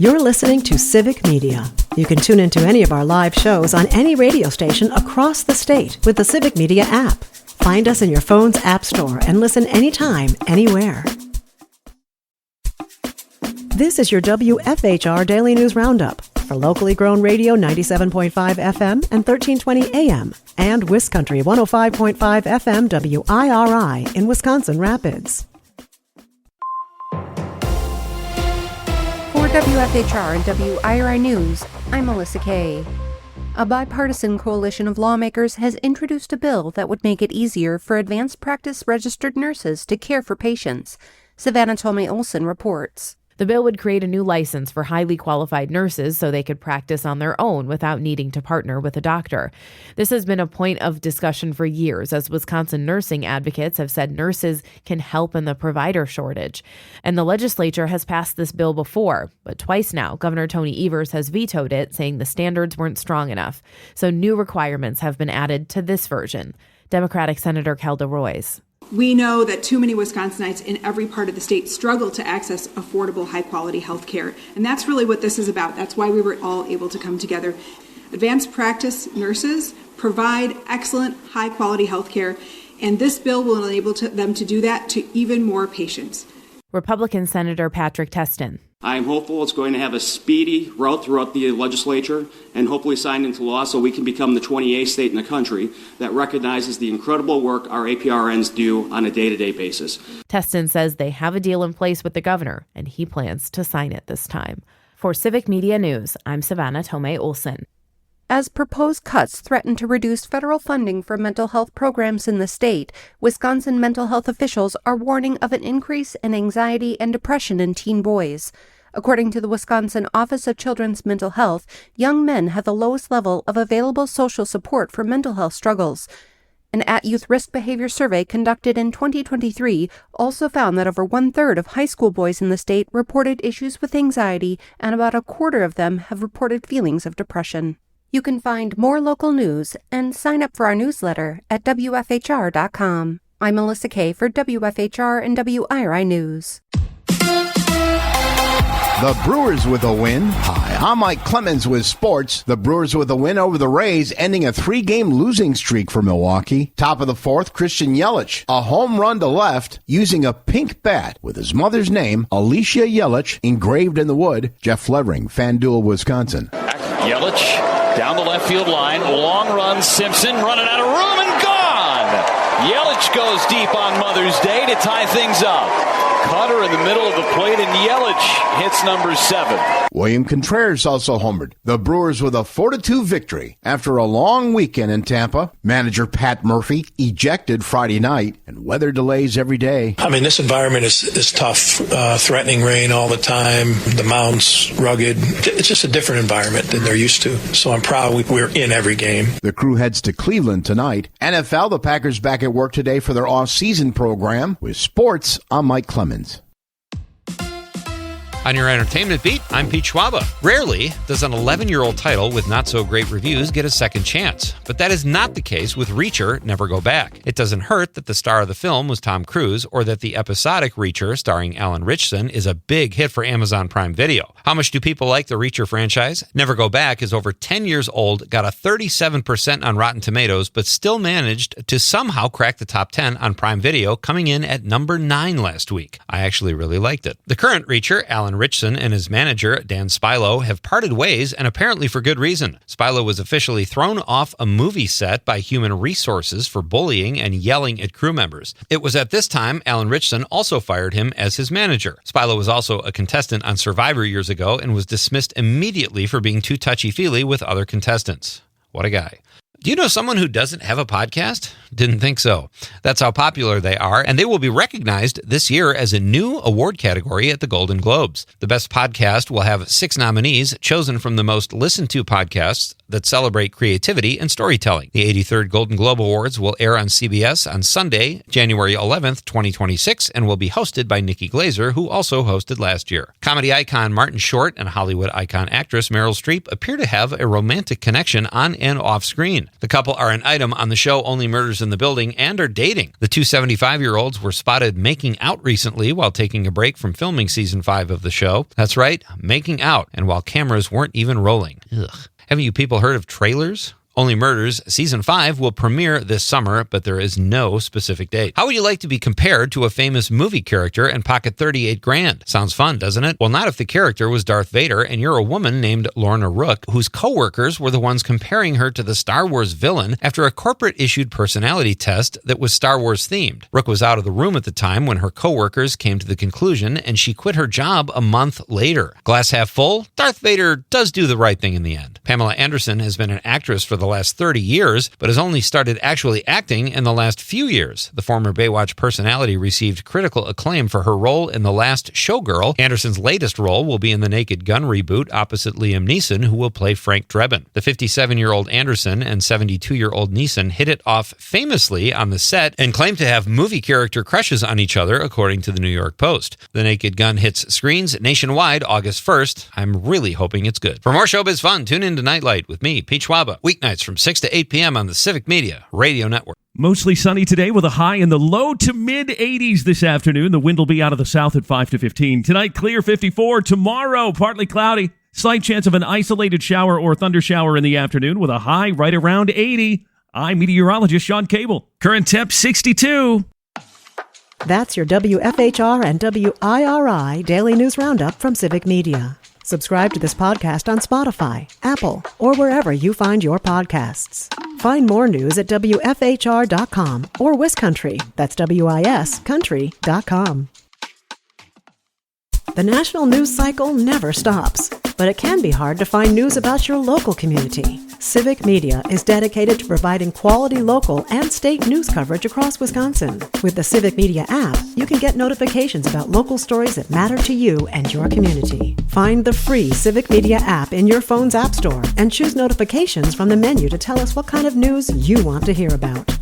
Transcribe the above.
You're listening to Civic Media. You can tune into any of our live shows on any radio station across the state with the Civic Media app. Find us in your phone's app store and listen anytime, anywhere. This is your WFHR Daily News Roundup for locally grown radio 97.5 FM and 1320 AM and WisCountry 105.5 FM WIRI in Wisconsin Rapids. For WFHR and WIRI News, I'm Melissa Kay. A bipartisan coalition of lawmakers has introduced a bill that would make it easier for advanced practice registered nurses to care for patients. Savannah Tomei-Olson reports. The bill would create a new license for highly qualified nurses so they could practice on their own without needing to partner with a doctor. This has been a point of discussion for years, as Wisconsin nursing advocates have said nurses can help in the provider shortage. And the legislature has passed this bill before, but twice now, Governor Tony Evers has vetoed it, saying the standards weren't strong enough. So new requirements have been added to this version. Democratic Senator Kelda Roys. We know that too many Wisconsinites in every part of the state struggle to access affordable, high-quality health care. And that's really what this is about. That's why we were all able to come together. Advanced practice nurses provide excellent, high-quality health care, and this bill will enable them to do that to even more patients. Republican Senator Patrick Testin. I am hopeful it's going to have a speedy route throughout the legislature and hopefully signed into law so we can become the 28th state in the country that recognizes the incredible work our APRNs do on a day-to-day basis. Testin says they have a deal in place with the governor, and he plans to sign it this time. For Civic Media News, I'm Savannah Tomei-Olson. As proposed cuts threaten to reduce federal funding for mental health programs in the state, Wisconsin mental health officials are warning of an increase in anxiety and depression in teen boys. According to the Wisconsin Office of Children's Mental Health, young men have the lowest level of available social support for mental health struggles. An at-youth risk behavior survey conducted in 2023 also found that over one-third of high school boys in the state reported issues with anxiety, and about a quarter of them have reported feelings of depression. You can find more local news and sign up for our newsletter at WFHR.com. I'm Melissa Kay for WFHR and WIRI News. The Brewers with a win. Hi, I'm Mike Clemens with sports. The Brewers with a win over the Rays, ending a 3-game losing streak for Milwaukee. Top of the fourth, Christian Yelich, a home run to left using a pink bat with his mother's name, Alicia Yelich, engraved in the wood. Jeff Levering, FanDuel, Wisconsin. Yelich down the left field line, long run, Simpson running out of room and gone! Yelich goes deep on Mother's Day to tie things up. Cutter in the middle of the plate, and Yelich hits number 7. William Contreras also homered. The Brewers with a 4-2 victory after a long weekend in Tampa. Manager Pat Murphy ejected Friday night, and weather delays every day. I mean, this environment is tough. Threatening rain all the time. The mountains rugged. It's just a different environment than they're used to. So I'm proud we're in every game. The crew heads to Cleveland tonight. NFL, the Packers back at work today for their off-season program. With sports, I'm Mike Clemens. On your entertainment beat, I'm Pete Schwaba. Rarely does an 11-year-old title with not-so-great reviews get a second chance. But that is not the case with Reacher, Never Go Back. It doesn't hurt that the star of the film was Tom Cruise, or that the episodic Reacher, starring Alan Ritchson, is a big hit for Amazon Prime Video. How much do people like the Reacher franchise? Never Go Back is over 10 years old, got a 37% on Rotten Tomatoes, but still managed to somehow crack the top 10 on Prime Video, coming in at number 9 last week. I actually really liked it. The current Reacher, Alan Ritchson, and his manager, Dan Spilo, have parted ways, and apparently for good reason. Spilo was officially thrown off a movie set by Human Resources for bullying and yelling at crew members. It was at this time Alan Ritchson also fired him as his manager. Spilo was also a contestant on Survivor years ago and was dismissed immediately for being too touchy-feely with other contestants. What a guy. Do you know someone who doesn't have a podcast? Didn't think so. That's how popular they are, and they will be recognized this year as a new award category at the Golden Globes. The Best Podcast will have 6 nominees chosen from the most listened to podcasts that celebrate creativity and storytelling. The 83rd Golden Globe Awards will air on CBS on Sunday, January 11th, 2026, and will be hosted by Nikki Glaser, who also hosted last year. Comedy icon Martin Short and Hollywood icon actress Meryl Streep appear to have a romantic connection on and off screen. The couple are an item on the show Only Murders others in the building and are dating. The two 75-year-olds were spotted making out recently while taking a break from filming season 5 of the show. That's right, making out, and while cameras weren't even rolling. Ugh. Haven't you people heard of trailers? Only Murders Season 5 will premiere this summer, but there is no specific date. How would you like to be compared to a famous movie character and pocket $38,000? Sounds fun, doesn't it? Well, not if the character was Darth Vader and you're a woman named Lorna Rook, whose co-workers were the ones comparing her to the Star Wars villain after a corporate-issued personality test that was Star Wars themed. Rook was out of the room at the time when her co-workers came to the conclusion, and she quit her job a month later. Glass half full? Darth Vader does do the right thing in the end. Pamela Anderson has been an actress for the last 30 years, but has only started actually acting in the last few years. The former Baywatch personality received critical acclaim for her role in The Last Showgirl. Anderson's latest role will be in the Naked Gun reboot opposite Liam Neeson, who will play Frank Drebin. The 57-year-old Anderson and 72-year-old Neeson hit it off famously on the set and claim to have movie character crushes on each other, according to the New York Post. The Naked Gun hits screens nationwide August 1st. I'm really hoping it's good. For more showbiz fun, tune in to Nightlight with me, Pete Schwaba, weeknights from 6 to 8 p.m. on the Civic Media Radio Network. Mostly sunny today with a high in the low to mid-80s this afternoon. The wind will be out of the south at 5 to 15. Tonight, clear 54. Tomorrow, partly cloudy. Slight chance of an isolated shower or thunder shower in the afternoon with a high right around 80. I'm meteorologist Sean Cable. Current temp 62. That's your WFHR and WIRI Daily News Roundup from Civic Media. Subscribe to this podcast on Spotify, Apple, or wherever you find your podcasts. Find more news at WFHR.com or WisCountry, that's WIS Country.com. The national news cycle never stops, but it can be hard to find news about your local community. Civic Media is dedicated to providing quality local and state news coverage across Wisconsin. With the Civic Media app, you can get notifications about local stories that matter to you and your community. Find the free Civic Media app in your phone's app store and choose notifications from the menu to tell us what kind of news you want to hear about.